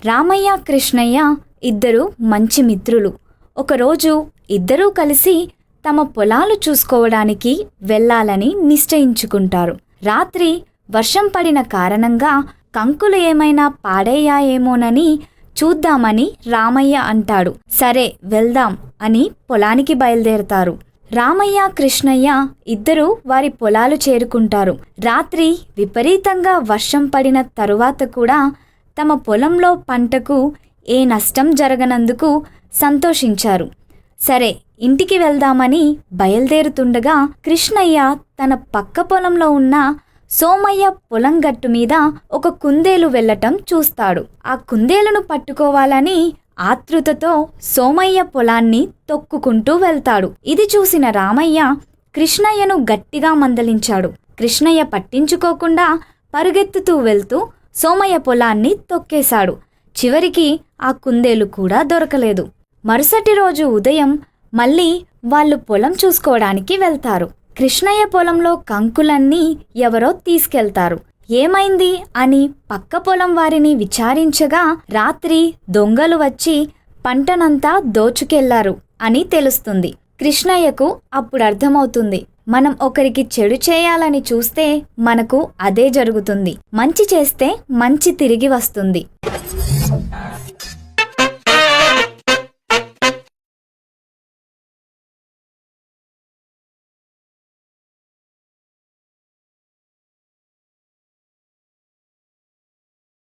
రామయ్య కృష్ణయ్య ఇద్దరు మంచి మిత్రులు. ఒకరోజు ఇద్దరూ కలిసి తమ పొలాలు చూసుకోవడానికి వెళ్ళాలని నిశ్చయించుకుంటారు. రాత్రి వర్షం పడిన కారణంగా కంకులు ఏమైనా పాడయ్యాయేమోనని చూద్దామని రామయ్య అంటాడు. సరే వెళ్దాం అని పొలానికి బయలుదేరతారు. రామయ్య కృష్ణయ్య ఇద్దరూ వారి పొలాలు చేరుకుంటారు. రాత్రి విపరీతంగా వర్షం పడిన తరువాత కూడా తమ పొలంలో పంటకు ఏ నష్టం జరగనందుకు సంతోషించారు. సరే ఇంటికి వెళ్దామని బయలుదేరుతుండగా కృష్ణయ్య తన పక్క పొలంలో ఉన్న సోమయ్య పొలం గట్టు మీద ఒక కుందేలు వెళ్ళటం చూస్తాడు. ఆ కుందేలును పట్టుకోవాలని ఆతృతతో సోమయ్య పొలాన్ని తొక్కుకుంటూ వెళ్తాడు. ఇది చూసిన రామయ్య కృష్ణయ్యను గట్టిగా మందలించాడు. కృష్ణయ్య పట్టించుకోకుండా పరుగెత్తుతూ వెళ్తూ సోమయ్య పొలాన్ని తొక్కేశాడు. చివరికి ఆ కుందేలు కూడా దొరకలేదు. మరుసటి రోజు ఉదయం మళ్ళీ వాళ్ళు పొలం చూసుకోవడానికి వెళ్తారు. కృష్ణయ్య పొలంలో కంకులన్నీ ఎవరో తీసుకెళ్తారు. ఏమైంది అని పక్క పొలం వారిని విచారించగా రాత్రి దొంగలు వచ్చి పంటనంతా దోచుకెళ్లారు అని తెలుస్తుంది. కృష్ణయ్యకు అప్పుడు అర్థమవుతుంది, మనం ఒకరికి చెడు చేయాలని చూస్తే మనకు అదే జరుగుతుంది. మంచి చేస్తే మంచి తిరిగి వస్తుంది.